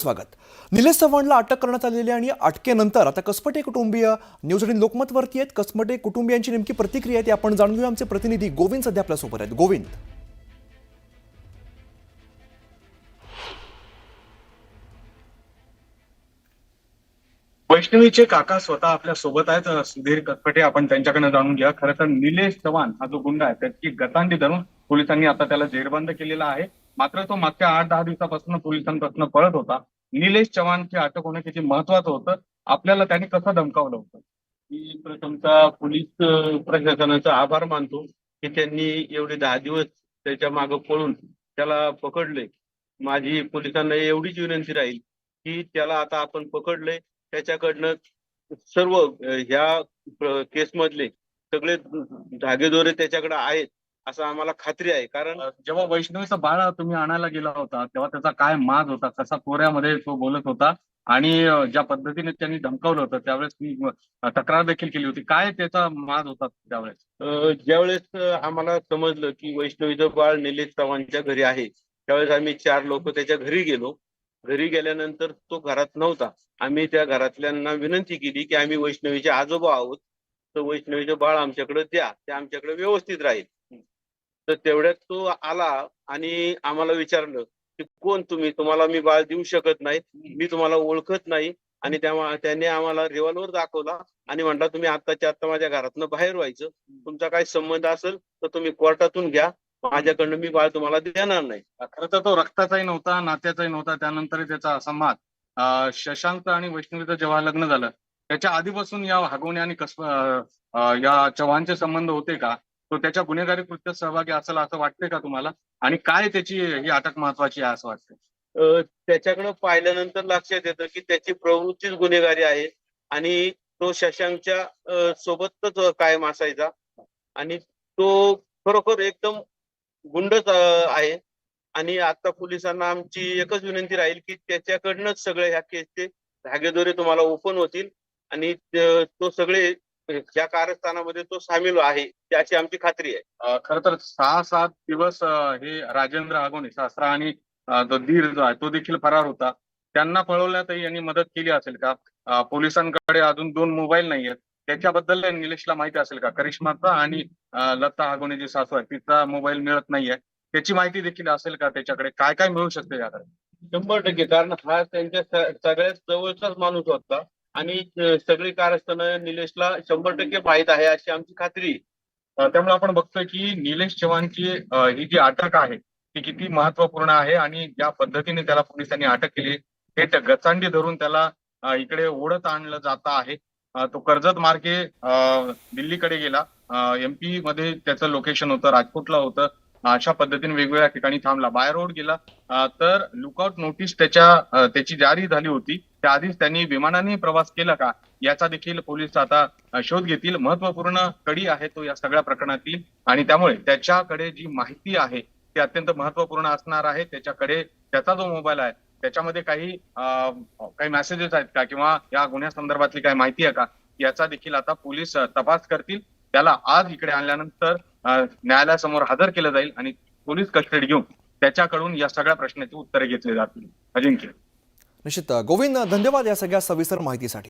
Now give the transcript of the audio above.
स्वागत. निलेश चव्हाणला अटक करण्यात आलेली आणि अटकेनंतर आता कसपटे कुटुंबीय न्यूज आणि लोकमतवरती आहेत. कसपटे कुटुंबियांची नेमकी प्रतिक्रिया आहे ती आपण जाणून घेऊया. आमचे प्रतिनिधी गोविंद सध्या आपल्यासोबत आहेत. गोविंद, वैष्णवीचे काका स्वतः आपल्या सोबत आहेत. सुधीर कसपटे, आपण त्यांच्याकडनं जाणून घ्या. खरं तर निलेश चव्हाण हा जो गुंडा आहे त्याची गतांडी धरून पोलिसांनी आता त्याला जेरबंद केलेला आहे. मात्र तो मागच्या 8-10 दिवसापासून पोलिसांपासून पळत होता. निलेश चव्हाणची अटक होणं किती महत्वाचं होतं, आपल्याला त्यांनी कसं धमकावलं होतं. मी प्रथमतः पोलीस प्रशासनाचा आभार मानतो की त्यांनी एवढे 10 दिवस त्याच्या मागे पळून त्याला पकडले. माझी पोलिसांना एवढीच विनंती राहील की त्याला आता आपण पकडले, त्याच्याकडनं सर्व ह्या केसमधले सगळे धागेदोरे त्याच्याकडे आहेत असं आम्हाला खात्री आहे. कारण जेव्हा वैष्णवीचा बाळ तुम्ही आणायला गेला होता तेव्हा त्याचा काय माज होता, कसा कोऱ्यामध्ये तो बोलत होता आणि ज्या पद्धतीने त्यांनी धमकावलं होतं त्यावेळेस मी तक्रार देखील केली होती. काय त्याचा माज होता त्यावेळेस? ज्यावेळेस आम्हाला समजलं की वैष्णवीचं बाळ निलेश चव्हाणच्या घरी आहे, त्यावेळेस आम्ही 4 लोक त्याच्या घरी गेलो. घरी गेल्यानंतर तो घरात नव्हता. आम्ही त्या घरातल्यांना विनंती केली की आम्ही वैष्णवीचे आजोबा आहोत, तर वैष्णवीचं बाळ आमच्याकडे द्या, ते आमच्याकडे व्यवस्थित राहील. तर तेवढ्यात तो आला आणि आम्हाला विचारलं की कोण तुम्ही, तुम्हाला मी बाळ देऊ शकत नाही, मी तुम्हाला ओळखत नाही. आणि त्याने आम्हाला रिव्हॉल्वर दाखवला आणि म्हटला तुम्ही आत्ताच्या आत्ता माझ्या घरातनं बाहेर व्हायचं, तुमचा काही संबंध असेल तर तुम्ही कोर्टातून घ्या, माझ्याकडनं मी बाळ तुम्हाला देणार नाही. खरं तर तो रक्ताचाही नव्हता, नात्याचाही नव्हता. त्यानंतर त्याचा असंवाद शशांक आणि वैष्णवीचं जेव्हा लग्न झालं त्याच्या आधीपासून या हगवणे आणि या चव्हाणचे संबंध होते का? तो त्याच्या गुन्हेगारी कृत्यात सहभागी असेल असं वाटतंय का तुम्हाला? आणि काय त्याची ही अटक महत्वाची आहे असं वाटतंय? त्याच्याकडे पाहिल्यानंतर लक्षात येतं की त्याची प्रवृत्तीच गुन्हेगारी आहे आणि तो शशांकच्या सोबतच कायम असायचा आणि तो खरोखर एकदम गुंडच आहे. आणि आता पोलिसांना आमची एकच विनंती राहील की त्याच्याकडनंच सगळे ह्या केसचे धागेदोरे तुम्हाला ओपन होतील आणि तो सगळे ह्या कारस्थानामध्ये तो सामील आहे याची आमची खात्री आहे. खरं तर 6-7 दिवस हे राजेंद्र हगवणे सासरा आणि जो दीर जो आहे तो देखील फरार होता. त्यांना पळवण्यातही यांनी मदत केली असेल का? पोलिसांकडे अजून 2 मोबाईल नाहीयेत. त्याच्याबद्दल निलेशला माहिती असेल का? करिश्माचा आणि लता हगवणे जी सासू आहे तिचा मोबाईल मिळत नाहीये, त्याची माहिती देखील असेल का त्याच्याकडे? काय काय मिळू शकते याकडे? 100% कारण हा त्यांच्या सगळ्यात जवळचाच माणूस होता आणि सगळी कारस्थानं निलेशला 100% माहीत आहे अशी आमची खात्री आहे. त्यामुळे आपण बघतोय की निलेश चव्हाणची ही जी अटक आहे ती किती महत्वपूर्ण आहे आणि ज्या पद्धतीने त्याला पोलिसांनी अटक केली, थेट गचांडी धरून त्याला इकडे ओढत आणलं जात आहे. तो कर्जत मार्गे दिल्लीकडे गेला. MP मध्ये त्याचं लोकेशन होतं, राजकोटला होतं. अशा पद्धतीने वेगवेगळ्या ठिकाणी थांबला. बाय रोड गेला तर लुकआउट नोटीस त्याची जारी झाली होती. त्याआधीच त्यांनी विमानाने प्रवास केला का याचा देखील पोलीस आता शोध घेतील. महत्वपूर्ण कडी आहे तो या सगळ्या प्रकरणातील आणि त्यामुळे त्याच्याकडे जी माहिती आहे ती अत्यंत महत्वपूर्ण असणार आहे. त्याच्याकडे त्याचा जो मोबाईल आहे त्याच्यामध्ये काही मेसेजेस आहेत का किंवा या गुन्ह्यासंदर्भातली काही माहिती आहे का याचा देखील आता पोलीस तपास करतील. त्याला आज इकडे आणल्यानंतर न्यायालयासमोर हजर केलं जाईल आणि पोलीस कस्टडी घेऊन त्याच्याकडून या सगळ्या प्रश्नाची उत्तरे घेतली जातील. अजिंक्य. निश्चित गोविंद, धन्यवाद या सगळ्या सविस्तर माहितीसाठी.